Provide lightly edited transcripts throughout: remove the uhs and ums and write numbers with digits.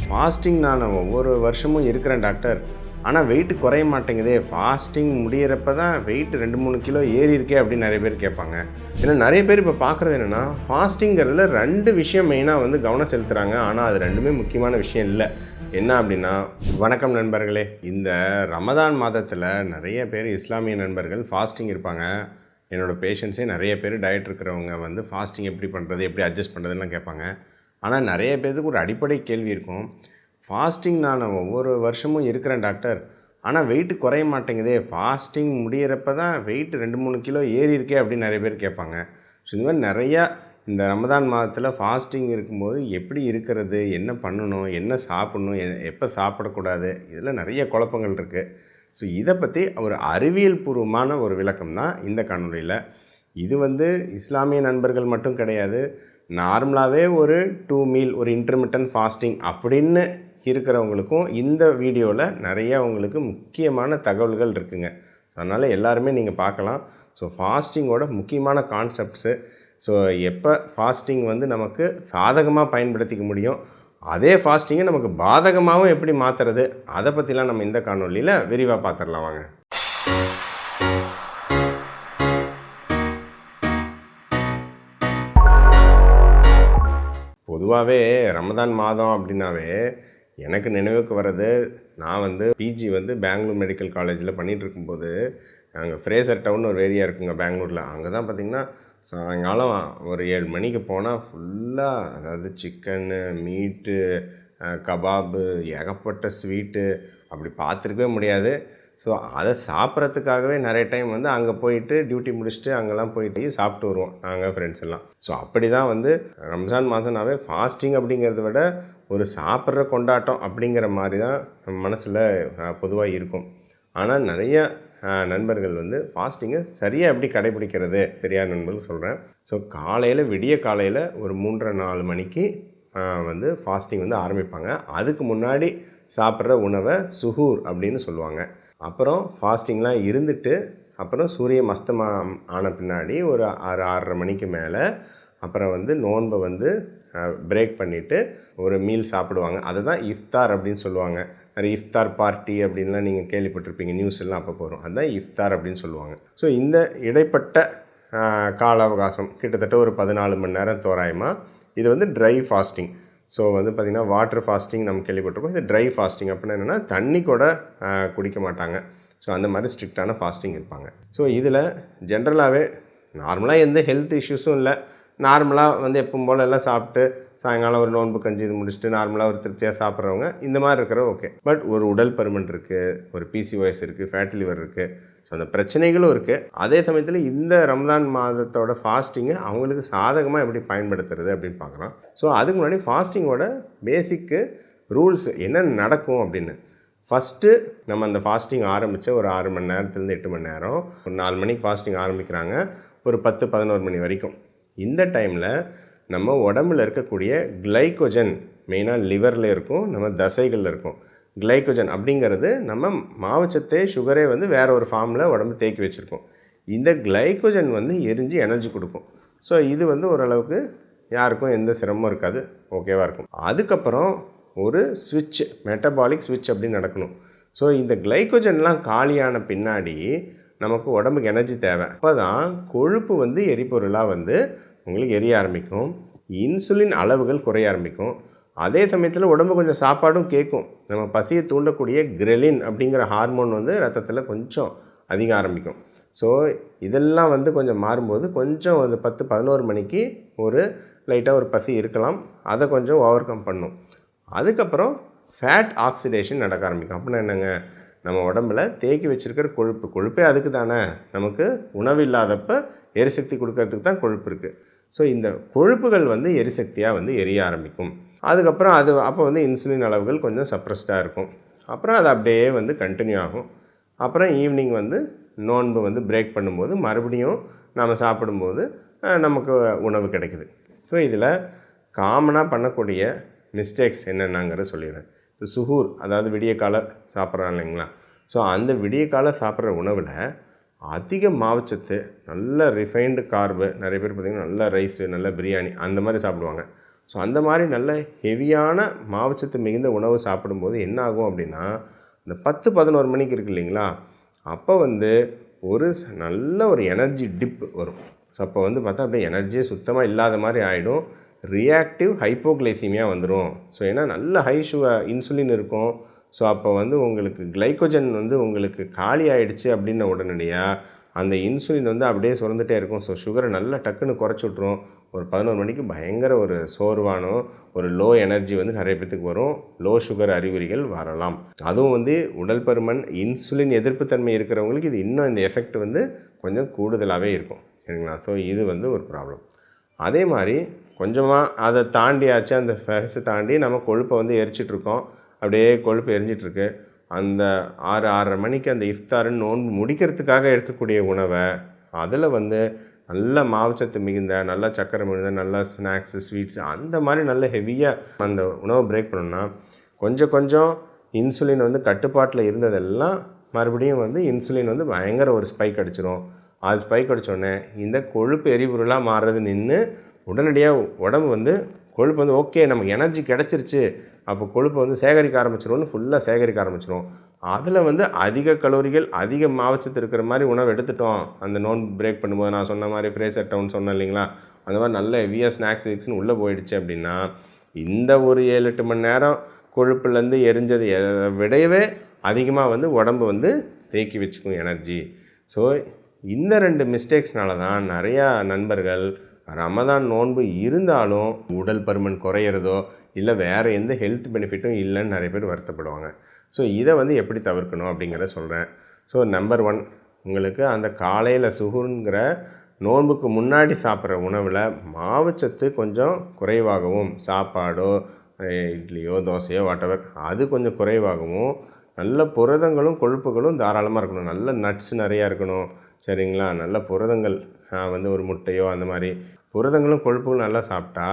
Fasting நான் ஒவ்வொரு வருஷமும் இருக்கிறேன் டாக்டர். ஆனால் வெயிட் குறைய மாட்டேங்குதே. ஃபாஸ்டிங் முடியிறப்ப தான் வெயிட் 2-3 கிலோ ஏறி இருக்கே அப்படின்னு நிறைய பேர் கேட்பாங்க. ஏன்னா நிறைய பேர் இப்போ பார்க்குறது என்னென்னா, ஃபாஸ்டிங்கிறதுல 2 விஷயம் மெயினாக வந்து கவனம் செலுத்துகிறாங்க. ஆனால் அது 2மே முக்கியமான விஷயம் இல்லை. என்ன அப்படின்னா, வணக்கம் நண்பர்களே. இந்த ரமதான் மாதத்தில் நிறைய பேர் இஸ்லாமிய நண்பர்கள் ஃபாஸ்டிங் இருப்பாங்க. என்னோடய பேஷண்ட்ஸே நிறைய பேர் டயட் இருக்கிறவங்க வந்து ஃபாஸ்டிங் எப்படி பண்ணுறது, எப்படி அட்ஜஸ்ட் பண்ணுறதுலாம் கேட்பாங்க. ஆனால் நிறைய பேருக்கு ஒரு அடிப்படை கேள்வி இருக்கும். ஃபாஸ்டிங் நான் ஒவ்வொரு வருஷமும் இருக்கிறேன் டாக்டர், ஆனால் வெயிட் குறைய மாட்டேங்குதே. ஃபாஸ்டிங் முடியிறப்ப தான் வெயிட் 2-3 கிலோ ஏறி இருக்கே அப்படின்னு நிறைய பேர் கேட்பாங்க. ஸோ இந்த மாதிரி நிறையா இந்த ரமதான் மாதத்தில் ஃபாஸ்டிங் இருக்கும்போது எப்படி இருக்கிறது, என்ன பண்ணணும், என்ன சாப்பிட்ணும், எப்போ சாப்பிடக்கூடாது, இதில் நிறைய குழப்பங்கள் இருக்குது. ஸோ இதை பற்றி ஒரு அறிவியல் பூர்வமான ஒரு விளக்கம் தான் இந்த காணொலியில். இது வந்து இஸ்லாமிய நண்பர்கள் மட்டும் கிடையாது. நார்மலாகவே ஒரு 2 மீல், ஒரு இன்டர்மிட்டன்ட் ஃபாஸ்டிங் அப்படின்னு இருக்கிறவங்களுக்கும் இந்த வீடியோவில் நிறையா உங்களுக்கு முக்கியமான தகவல்கள் இருக்குங்க. அதனால் எல்லாருமே நீங்கள் பார்க்கலாம். ஸோ ஃபாஸ்டிங்கோட முக்கியமான கான்செப்ட்ஸு, ஸோ எப்போ ஃபாஸ்டிங் வந்து நமக்கு சாதகமாக பயன்படுத்திக்க முடியும், அதே ஃபாஸ்டிங்கை நமக்கு பாதகமாகவும் எப்படி மாற்றுறது, அதை பற்றிலாம் நம்ம இந்த காணொலியில் விரிவாக பார்த்துடலாம் வாங்க. பொதுவாகவே ரமதான் மாதம் அப்படின்னாவே எனக்கு நினைவுக்கு வர்றது, நான் வந்து பிஜி வந்து பெங்களூர் மெடிக்கல் காலேஜில் பண்ணிகிட்டு இருக்கும்போது, அங்கே ஃப்ரேசர் டவுன் ஒரு ஏரியா இருக்குங்க பெங்களூரில். அங்கே தான் பார்த்திங்கன்னா சாயங்காலம் ஒரு 7 மணிக்கு போனால் ஃபுல்லாக, அதாவது சிக்கனு, மீட்டு, கபாபு, ஏகப்பட்ட ஸ்வீட்டு, அப்படி பார்த்துருக்கவே முடியாது. ஸோ அதை சாப்பிட்றதுக்காகவே நிறைய டைம் வந்து அங்கே போயிட்டு டியூட்டி முடிச்சுட்டு அங்கெல்லாம் போயிட்டு சாப்பிட்டு வருவோம் நாங்கள் ஃப்ரெண்ட்ஸ் எல்லாம். ஸோ அப்படி தான் வந்து ரம்ஜான் மாதம்னாவே ஃபாஸ்டிங் அப்படிங்கிறத விட ஒரு சாப்பிட்ற கொண்டாட்டம் அப்படிங்கிற மாதிரி தான் நம்ம மனசில் பொதுவாக இருக்கும். ஆனால் நிறைய நண்பர்கள் வந்து ஃபாஸ்டிங்கை சரியாக எப்படி கடைபிடிக்கிறது தெரியாத நண்பர்கள் சொல்கிறேன். ஸோ விடிய காலையில் ஒரு 3-4 மணிக்கு வந்து ஃபாஸ்டிங் வந்து ஆரம்பிப்பாங்க. அதுக்கு முன்னாடி சாப்பிட்ற உணவை சுஹூர் அப்படின்னு சொல்லுவாங்க. அப்புறம் ஃபாஸ்டிங்லாம் இருந்துட்டு அப்புறம் சூரியன் அஸ்தமனம் ஆன பின்னாடி ஒரு 6-6:30 மணிக்கு மேலே அப்புறம் வந்து நோன்பை வந்து பிரேக் பண்ணிவிட்டு ஒரு மீல் சாப்பிடுவாங்க. அதை தான் இஃப்தார் அப்படின்னு சொல்லுவாங்க. நிறைய இஃப்தார் பார்ட்டி அப்படின்லாம் நீங்கள் கேள்விப்பட்டிருப்பீங்க, நியூஸ் எல்லாம் அப்போ போகிறோம். அதுதான் இஃப்தார் அப்படின்னு சொல்லுவாங்க. ஸோ இந்த இடைப்பட்ட கால அவகாசம் கிட்டத்தட்ட ஒரு 14 மணி நேரம் தோராயமாக இது வந்து ட்ரை ஃபாஸ்டிங். ஸோ வந்து பார்த்திங்கன்னா வாட்டர் ஃபாஸ்டிங் நம்ம கேள்விப்பட்டிருக்கோம். இது ட்ரை ஃபாஸ்டிங் அப்படின்னா என்னென்னா தண்ணி கூட குடிக்க மாட்டாங்க. ஸோ அந்த மாதிரி ஸ்ட்ரிக்டான ஃபாஸ்டிங் இருப்பாங்க. ஸோ இதில் ஜென்ரலாகவே நார்மலாக எந்த ஹெல்த் இஷ்யூஸும் இல்லை. நார்மலாக வந்து எப்பவும் போல் எல்லாம் சாப்பிட்டு சாயங்காலம் ஒரு நோன்பு கஞ்சி இது முடிச்சுட்டு நார்மலாக ஒரு திருப்தியாக சாப்பிட்றவங்க இந்த மாதிரி இருக்கிறவங்க ஓகே. பட் ஒரு உடல் பருமன் இருக்குது, ஒரு PCOS இருக்குது, ஃபேட்டி லிவர் இருக்குது. ஸோ அந்த பிரச்சனைகளும் இருக்குது. அதே சமயத்தில் இந்த ரம்ஜான் மாதத்தோட ஃபாஸ்டிங்கை அவங்களுக்கு சாதகமாக எப்படி பயன்படுத்துறது அப்படின்னு பார்க்குறோம். ஸோ அதுக்கு முன்னாடி ஃபாஸ்டிங்கோட பேசிக்கு ரூல்ஸ் என்ன நடக்கும் அப்படின்னு. ஃபஸ்ட்டு நம்ம அந்த ஃபாஸ்டிங் ஆரம்பித்த ஒரு 6 மணி நேரத்துலேருந்து 8 மணி நேரம், ஒரு 4 மணிக்கு ஃபாஸ்டிங் ஆரம்பிக்கிறாங்க, ஒரு 10-11 மணி வரைக்கும். இந்த டைமில் நம்ம உடம்பில் இருக்கக்கூடிய கிளைக்கோஜன், மெயினாக லிவரில் இருக்கும், நம்ம தசைகளில் இருக்கும். கிளைக்கோஜன் அப்படிங்கிறது நம்ம மாவுச்சத்தே, சுகரே வந்து வேறு ஒரு ஃபார்மில் உடம்பு தேக்கி வச்சுருக்கோம். இந்த கிளைக்கோஜன் வந்து எரிஞ்சு எனர்ஜி கொடுக்கும். ஸோ இது வந்து ஓரளவுக்கு யாருக்கும் எந்த சிரமமும் இருக்காது, ஓகேவாக இருக்கும். அதுக்கப்புறம் ஒரு ஸ்விட்ச், மெட்டபாலிக் ஸ்விட்ச் அப்படின்னு நடக்கணும். ஸோ இந்த கிளைக்கோஜன்லாம் காலியான பின்னாடி நமக்கு உடம்புக்கு எனர்ஜி தேவை. அப்போ தான் கொழுப்பு வந்து எரிபொருளாக வந்து உங்களுக்கு எரிய ஆரம்பிக்கும், இன்சுலின் அளவுகள் குறைய ஆரம்பிக்கும். அதே சமயத்தில் உடம்பு கொஞ்சம் சாப்பாடும் கேட்கும். நம்ம பசியை தூண்டக்கூடிய கிரெலின் அப்படிங்கிற ஹார்மோன் வந்து ரத்தத்தில் கொஞ்சம் அதிகம் ஆரம்பிக்கும். ஸோ இதெல்லாம் வந்து கொஞ்சம் மாறும்போது கொஞ்சம் ஒரு 10-11 மணிக்கு ஒரு லைட்டாக ஒரு பசி இருக்கலாம். அதை கொஞ்சம் ஓவர் கம் பண்ணும். அதுக்கப்புறம் ஃபேட் ஆக்சிடேஷன் நடக்க ஆரம்பிக்கும். அப்படின்னா என்னங்க, நம்ம உடம்பில் தேக்கி வச்சுருக்கிற கொழுப்பே அதுக்கு தானே. நமக்கு உணவு இல்லாதப்போ எரிசக்தி கொடுக்கறதுக்கு தான் கொழுப்பு இருக்குது. ஸோ இந்த கொழுப்புகள் வந்து எரிசக்தியாக வந்து எரிய ஆரம்பிக்கும். அதுக்கப்புறம் அப்போ வந்து இன்சுலின் அளவுகள் கொஞ்சம் சப்ரஸ்டாக இருக்கும். அப்புறம் அது அப்படியே வந்து கண்டினியூ ஆகும். அப்புறம் ஈவினிங் வந்து நோன்பு வந்து பிரேக் பண்ணும்போது மறுபடியும் நாம் சாப்பிடும்போது நமக்கு உணவு கிடைக்குது. ஸோ இதில் காமனாக பண்ணக்கூடிய மிஸ்டேக்ஸ் என்னென்னாங்கிறத சொல்லிடுறேன். சுகூர், அதாவது விடிய காலை சாப்பிட்றாங்க இல்லைங்களா. ஸோ அந்த விடிய காலை சாப்பிட்ற உணவில் அதிக மாவுச்சத்து, நல்ல ரிஃபைன்டு கார்பு, நிறைய பேர் பார்த்திங்கன்னா நல்ல ரைஸு, நல்ல பிரியாணி அந்த மாதிரி சாப்பிடுவாங்க. ஸோ அந்த மாதிரி நல்ல ஹெவியான மாவுச்சத்து மிகுந்த உணவு சாப்பிடும்போது என்ன ஆகும் அப்படின்னா, இந்த 10-11 மணிக்கு இருக்குது இல்லைங்களா, அப்போ வந்து ஒரு நல்ல ஒரு எனர்ஜி டிப் வரும். ஸோ அப்போ வந்து பார்த்தா அப்படியே எனர்ஜியே சுத்தமாக இல்லாத மாதிரி ஆகிடும். ரியாக்டிவ் ஹைப்போகிளைசீமியா வந்துடும். ஸோ ஏன்னா நல்ல ஹை இன்சுலின் இருக்கும். ஸோ அப்போ வந்து உங்களுக்கு கிளைக்கோஜன் வந்து உங்களுக்கு காலி ஆகிடுச்சு அப்படின்ன உடனடியாக அந்த இன்சுலின் வந்து அப்படியே சுரந்துகிட்டே இருக்கும். ஸோ சுகரை நல்லா டக்குன்னு குறைச்சி விட்ரும். ஒரு 11 மணிக்கு பயங்கர ஒரு சோர்வானோ ஒரு லோ எனர்ஜி வந்து நிறைய பேத்துக்கு வரும். லோ சுகர் அறிகுறிகள் வரலாம். அதுவும் வந்து உடல் பருமன், இன்சுலின் எதிர்ப்புத்தன்மை இருக்கிறவங்களுக்கு இது இன்னும் இந்த எஃபெக்ட் வந்து கொஞ்சம் கூடுதலாகவே இருக்கும். சரிங்களா? ஸோ இது வந்து ஒரு ப்ராப்ளம். அதே மாதிரி கொஞ்சமாக அதை தாண்டியாச்சு, அந்த ஃபேஸை தாண்டி நம்ம கொழுப்பை வந்து எரிச்சிட்ருக்கோம். அப்படியே கொழுப்பு எரிஞ்சிட்ருக்கு. அந்த 6-6:30 மணிக்கு அந்த இஃப்தாருன்னு நோன்பு முடிக்கிறதுக்காக எடுக்கக்கூடிய உணவை அதில் வந்து நல்ல மாவுச்சத்து மிகுந்த, நல்ல சக்கரை மிகுந்த, நல்ல ஸ்நாக்ஸு, ஸ்வீட்ஸு அந்த மாதிரி நல்ல ஹெவியாக அந்த உணவை பிரேக் பண்ணோம்னா கொஞ்சம் கொஞ்சம் இன்சுலின் வந்து கட்டுப்பாட்டில் இருந்ததெல்லாம் மறுபடியும் வந்து இன்சுலின் வந்து பயங்கர ஒரு ஸ்பைக் அடிச்சிடும். அது ஸ்பைக் அடித்தோடனே இந்த கொழுப்பு எரிபொருளாக மாறுறது நின்று உடனடியாக உடம்பு வந்து கொழுப்பு வந்து ஓகே நமக்கு எனர்ஜி கிடச்சிருச்சு, அப்போ கொழுப்பை வந்து சேகரிக்க ஆரம்பிச்சிடும்னு ஃபுல்லாக சேகரிக்க ஆரம்பிச்சிடும். அதில் வந்து அதிக கலோரிகள், அதிக மாவுச்சத்து இருக்கிற மாதிரி உணவு எடுத்துட்டோம். அந்த நோன்பு பிரேக் பண்ணும்போது நான் சொன்ன மாதிரி ஃப்ரேசர் டவுன் சொன்னேன் இல்லைங்களா, அந்த மாதிரி நல்ல ஹெவியாக ஸ்நாக்ஸ் வீக்ஸ்னு உள்ளே போயிடுச்சு அப்படின்னா இந்த ஒரு 7-8 மணி நேரம் கொழுப்புலேருந்து எரிஞ்சது விடவே அதிகமாக வந்து உடம்பு வந்து தேக்கி வச்சுக்கும் எனர்ஜி. ஸோ இந்த 2 மிஸ்டேக்ஸ்னால தான் நிறையா நண்பர்கள் ரமதான் நோன்பு இருந்தாலும் உடல் பருமன் குறையிறதோ இல்லை வேறு எந்த ஹெல்த் பெனிஃபிட்டும் இல்லைன்னு நிறைய பேர் வருத்தப்படுவாங்க. ஸோ இதை வந்து எப்படி தவிர்க்கணும் அப்படிங்கிறத சொல்கிறேன். ஸோ நம்பர் 1, உங்களுக்கு அந்த காலையில் சுகுருங்கிற நோன்புக்கு முன்னாடி சாப்பிட்ற உணவில் மாவுச்சத்து கொஞ்சம் குறைவாகவும், சாப்பாடோ இட்லியோ தோசையோ வாட்டவர் அது கொஞ்சம் குறைவாகவும், நல்ல புரதங்களும் கொழுப்புகளும் தாராளமாக இருக்கணும். நல்ல நட்ஸ் நிறையா இருக்கணும். சரிங்களா? நல்ல புரதங்கள் வந்து ஒரு முட்டையோ அந்த மாதிரி புரதங்களும் கொழுப்புகளும் நல்லா சாப்பிட்டா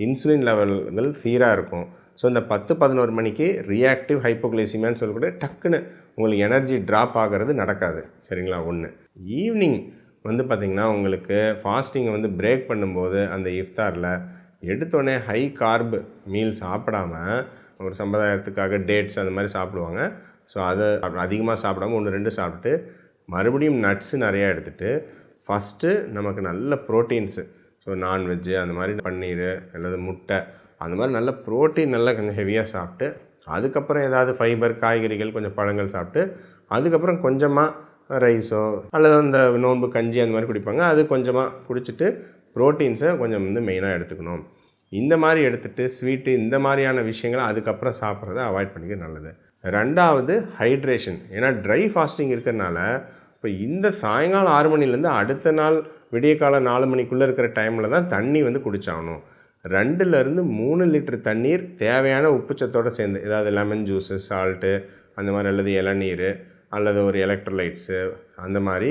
இன்சுலின் லெவல்கள் சீராக இருக்கும். ஸோ இந்த 10-11 மணிக்கு ரியாக்டிவ் ஹைப்போகிளைசிமியான்னு சொல்லக்கூடிய டக்குன்னு உங்களுக்கு எனர்ஜி ட்ராப் ஆகிறது நடக்காது. சரிங்களா? 1 ஈவினிங் வந்து பார்த்திங்கன்னா உங்களுக்கு ஃபாஸ்டிங்கை வந்து பிரேக் பண்ணும்போது அந்த இஃப்தாரில் எடுத்தோடனே ஹை கார்பு மீல் சாப்பிடாம ஒரு சம்பிரதாயத்துக்காக டேட்ஸ் அந்த மாதிரி சாப்பிடுவாங்க. ஸோ அதை அதிகமாக சாப்பிடாமல் 1-2 சாப்பிட்டு மறுபடியும் நட்ஸு நிறையா எடுத்துகிட்டு ஃபஸ்ட்டு நமக்கு நல்ல ப்ரோட்டீன்ஸு, ஸோ நான்வெஜ்ஜு அந்த மாதிரி பன்னீர் அல்லது முட்டை அந்த மாதிரி நல்ல ப்ரோட்டீன் நல்லா கொஞ்சம் ஹெவியாக சாப்பிட்டு அதுக்கப்புறம் ஏதாவது ஃபைபர் காய்கறிகள் கொஞ்சம் பழங்கள் சாப்பிட்டு அதுக்கப்புறம் கொஞ்சமாக ரைஸோ அல்லது அந்த நோன்பு கஞ்சி அந்த மாதிரி குடிப்பாங்க, அது கொஞ்சமாக குடிச்சிட்டு ப்ரோட்டீன்ஸை கொஞ்சம் வந்து மெயினாக எடுத்துக்கணும். இந்த மாதிரி எடுத்துகிட்டு ஸ்வீட்டு இந்த மாதிரியான விஷயங்களை அதுக்கப்புறம் சாப்பிட்றத அவாய்ட் பண்ணிக்க நல்லது. 2வது ஹைட்ரேஷன். ஏன்னா ட்ரை ஃபாஸ்டிங் இருக்கிறதுனால இப்போ இந்த சாயங்காலம் 6 மணிலேருந்து அடுத்த நாள் விடிய காலம் 4 மணிக்குள்ளே இருக்கிற டைமில் தான் தண்ணி வந்து குடிச்சாகணும். 2லேருந்து 3 லிட்டர் தண்ணீர் தேவையான உப்புச்சத்தோடு சேர்ந்து, ஏதாவது லெமன் ஜூஸு, சால்ட்டு அந்த மாதிரி, அல்லது இளநீர் அல்லது ஒரு எலக்ட்ரோலைட்ஸு அந்த மாதிரி,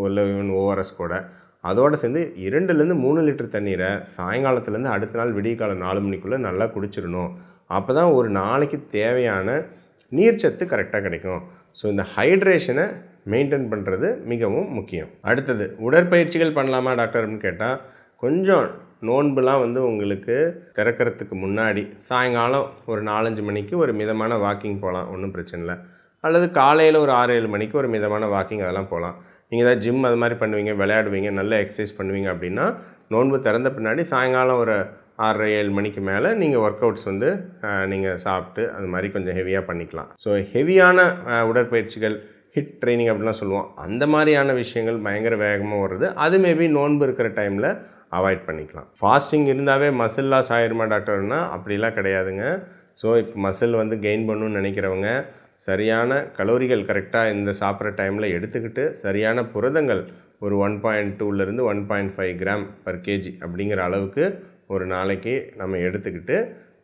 இல்லை ஈவன் ஓஆர்எஸ் கூட அதோடு சேர்ந்து 2லேருந்து 3 லிட்டர் தண்ணீரை சாயங்காலத்துலேருந்து அடுத்த நாள் விடிய காலம் 4 மணிக்குள்ளே நல்லா குடிச்சிடணும். அப்போ தான் ஒரு நாளைக்கு தேவையான நீர்ச்சத்து கரெக்டாக கிடைக்கும். ஸோ இந்த ஹைட்ரேஷனை மெயின்டைன் பண்ணுறது மிகவும் முக்கியம். அடுத்தது உடற்பயிற்சிகள் பண்ணலாமா டாக்டர்னு கேட்டால், கொஞ்சம் நோன்புலாம் வந்து உங்களுக்கு திறக்கிறதுக்கு முன்னாடி சாயங்காலம் ஒரு 4-5 மணிக்கு ஒரு மிதமான வாக்கிங் போகலாம், ஒன்றும் பிரச்சனை இல்லை. அல்லது காலையில் ஒரு 6-7 மணிக்கு ஒரு மிதமான வாக்கிங் அதெல்லாம் போகலாம். நீங்கள் ஏதாவது ஜிம் அது மாதிரி பண்ணுவீங்க, விளையாடுவீங்க, நல்ல எக்ஸசைஸ் பண்ணுவீங்க அப்படின்னா நோன்பு திறந்த பின்னாடி சாயங்காலம் ஒரு 6-7 மணிக்கு மேலே நீங்கள் ஒர்க் அவுட்ஸ் வந்து நீங்கள் சாப்பிட்டு அது மாதிரி கொஞ்சம் ஹெவியாக பண்ணிக்கலாம். ஸோ ஹெவியான உடற்பயிற்சிகள், ஹிட் ட்ரைனிங் அப்படிலாம் சொல்லுவோம், அந்த மாதிரியான விஷயங்கள் பயங்கர வேகமாக வருது, அது மேபி நோன்பு இருக்கிற டைமில் அவாய்ட் பண்ணிக்கலாம். ஃபாஸ்டிங் இருந்தாவே மசில் லாஸ் ஆகிருமா டாக்டர்னா அப்படிலாம் கிடையாதுங்க. ஸோ இப்போ மசில் வந்து கெயின் பண்ணணும்னு நினைக்கிறவங்க சரியான கலோரிகள் கரெக்டாக இந்த சாப்பிட்ற டைமில் எடுத்துக்கிட்டு சரியான புரதங்கள் ஒரு 1.2லேருந்து 1.5 கிராம் பர் கேஜி அப்படிங்கிற அளவுக்கு ஒரு நாளைக்கு நம்ம எடுத்துக்கிட்டு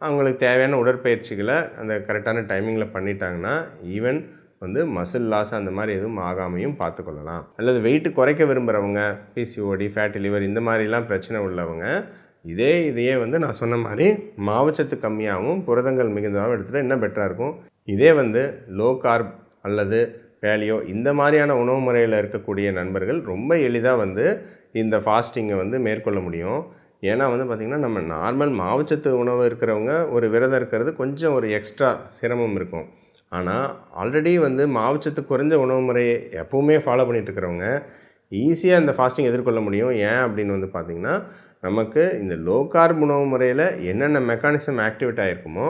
அவங்களுக்கு தேவையான உடற்பயிற்சிகளை அந்த கரெக்டான டைமிங்கில் பண்ணிட்டாங்கன்னா ஈவன் வந்து மசில் லாஸ் அந்த மாதிரி எதுவும் ஆகாமையும் பார்த்துக்கொள்ளலாம். அல்லது வெயிட்டு குறைக்க விரும்புகிறவங்க, பிசிஓடி, ஃபேட்டி லிவர் இந்த மாதிரிலாம் பிரச்சனை உள்ளவங்க இதையே வந்து நான் சொன்ன மாதிரி மாவுச்சத்து கம்மியாகவும் புரதங்கள் மிகுந்ததாகவும் எடுத்துகிட்டு இன்னும் பெட்டராக இருக்கும். இதே வந்து லோ கார்ப் அல்லது பேலியோ இந்த மாதிரியான உணவு முறையில் இருக்கக்கூடிய நண்பர்கள் ரொம்ப எளிதாக வந்து இந்த ஃபாஸ்டிங்கை வந்து மேற்கொள்ள முடியும். ஏன்னா வந்து பார்த்திங்கன்னா நம்ம நார்மல் மாவுச்சத்து உணவு இருக்கிறவங்க ஒரு விரதம் இருக்கிறது கொஞ்சம் ஒரு எக்ஸ்ட்ரா சிரமம் இருக்கும். ஆனால் ஆல்ரெடி வந்து மாவுச்சத்து குறைஞ்ச உணவு முறையை எப்போவுமே ஃபாலோ பண்ணிகிட்டு இருக்கிறவங்க ஈஸியாக இந்த ஃபாஸ்டிங் எதிர்கொள்ள முடியும். ஏன் அப்படின்னு வந்து பார்த்திங்கன்னா, நமக்கு இந்த லோ கார்ப் உணவு முறையில் என்னென்ன மெக்கானிசம் ஆக்டிவேட் ஆகிருக்குமோ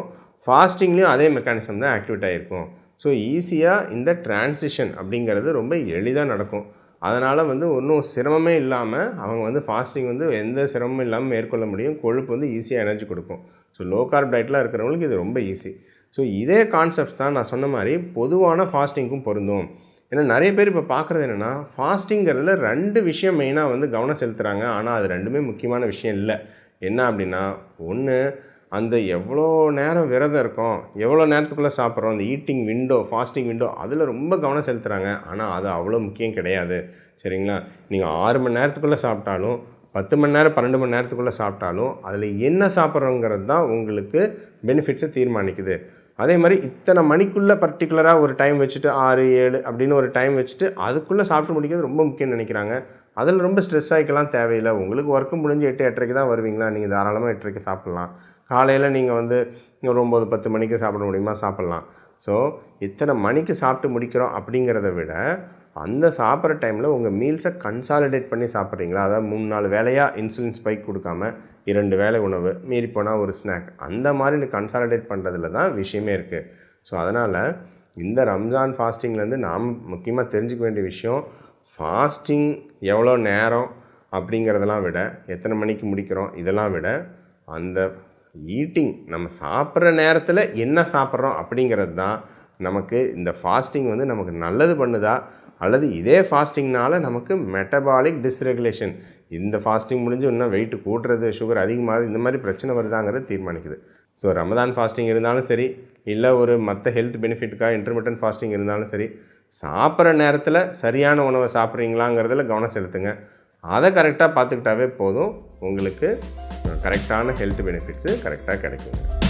ஃபாஸ்டிங்லேயும் அதே மெக்கானிசம் தான் ஆக்டிவேட் ஆகிருக்கும். ஸோ ஈஸியாக இந்த டிரான்சிஷன் அப்படிங்கிறது ரொம்ப எளிதாக நடக்கும். அதனால் வந்து ஒன்றும் சிரமமே இல்லாமல் அவங்க வந்து ஃபாஸ்டிங் வந்து எந்த சிரமமும் இல்லாமல் மேற்கொள்ள முடியும். கொழுப்பு வந்து ஈஸியாக எனர்ஜி கொடுக்கும். ஸோ லோ கார்ப் டயட்டில் இருக்கிறவங்களுக்கு இது ரொம்ப ஈஸி. ஸோ இதே கான்செப்ட்ஸ் தான் நான் சொன்ன மாதிரி பொதுவான ஃபாஸ்டிங்க்கும் பொருந்தும். ஏன்னா நிறைய பேர் இப்போ பார்க்குறது என்னென்னா, ஃபாஸ்டிங்கிறதுல 2 விஷயம் மெயினாக வந்து கவனம் செலுத்துகிறாங்க. ஆனால் அது 2மே முக்கியமான விஷயம் இல்லை. என்ன அப்படின்னா, ஒன்று அந்த எவ்வளோ நேரம் விரதம் இருக்கோம், எவ்வளோ நேரத்துக்குள்ளே சாப்பிட்றோம், அந்த ஈட்டிங் விண்டோ, ஃபாஸ்டிங் விண்டோ அதில் ரொம்ப கவனம் செலுத்துகிறாங்க. ஆனால் அது அவ்வளோ முக்கியம் கிடையாது. சரிங்களா? நீங்கள் 6 மணி நேரத்துக்குள்ளே சாப்பிட்டாலும் 10 மணி நேரம் 12 மணி நேரத்துக்குள்ளே சாப்பிட்டாலும் அதில் என்ன சாப்பிட்றோங்கிறது தான் உங்களுக்கு பெனிஃபிட்ஸை தீர்மானிக்குது. அதே மாதிரி இத்தனை மணிக்குள்ளே பர்டிகுலராக ஒரு டைம் வச்சுட்டு 6, 7 அப்படின்னு ஒரு டைம் வச்சுட்டு அதுக்குள்ளே சாப்பிட்டு முடிக்கிறது ரொம்ப முக்கியம்னு நினைக்கிறாங்க. அதில் ரொம்ப ஸ்ட்ரெஸ் ஆகிக்கலாம் தேவையில்லை. உங்களுக்கு ஒர்க்கு முடிஞ்சு 8, 8:30 தான் வருவீங்களா, நீங்கள் தாராளமாக 8:30 சாப்பிட்லாம். காலையில் நீங்கள் வந்து ஒரு 9, 10 மணிக்கு சாப்பிட முடியுமா, சாப்பிட்லாம். ஸோ இத்தனை மணிக்கு சாப்பிட்டு முடிக்கிறோம் அப்படிங்கிறத விட அந்த சாப்பிட்ற டைமில் உங்கள் மீல்ஸை கன்சாலிடேட் பண்ணி சாப்பிட்றீங்களா, அதாவது 3, 4 வேளையாக இன்சுலின் ஸ்பைக் கொடுக்காம 2 வேளை உணவு, மீறி போனால் ஒரு ஸ்நாக், அந்த மாதிரி கன்சாலிடேட் பண்ணுறதுல தான் விஷயமே இருக்குது. ஸோ அதனால் இந்த ரம்ஜான் ஃபாஸ்டிங்லேருந்து நாம் முக்கியமாக தெரிஞ்சுக்க வேண்டிய விஷயம், ஃபாஸ்டிங் எவ்வளோ நேரம் அப்படிங்கிறதெல்லாம் விட, எத்தனை மணிக்கு முடிக்கிறோம் இதெல்லாம் விட, அந்த ஈட்டிங் நம்ம சாப்பிட்ற நேரத்தில் என்ன சாப்பிட்றோம் அப்படிங்கிறது தான் நமக்கு இந்த ஃபாஸ்டிங் வந்து நமக்கு நல்லது பண்ணுதா, அல்லது இதே ஃபாஸ்டிங்னால் நமக்கு மெட்டபாலிக் டிஸ்ரெகுலேஷன், இந்த ஃபாஸ்டிங் முடிஞ்சு இன்னும் வெயிட் கூட்டுறது, சுகர் அதிகமாகுது, இந்த மாதிரி பிரச்சனை வருதாங்கிறது தீர்மானிக்குது. ஸோ ரமதான் ஃபாஸ்டிங் இருந்தாலும் சரி, இல்லை ஒரு மற்ற ஹெல்த் பெனிஃபிட்டுக்காக இன்டர்மிட்டன்ட் ஃபாஸ்டிங் இருந்தாலும் சரி, சாப்பிட்ற நேரத்தில் சரியான உணவை சாப்பிட்றீங்களாங்கிறதுல கவனம் செலுத்துங்க. அதை கரெக்டாக பார்த்துக்கிட்டாவே போதும், உங்களுக்கு கரெக்டான ஹெல்த் பெனிஃபிட்ஸு கரெக்டாக கிடைக்குங்க.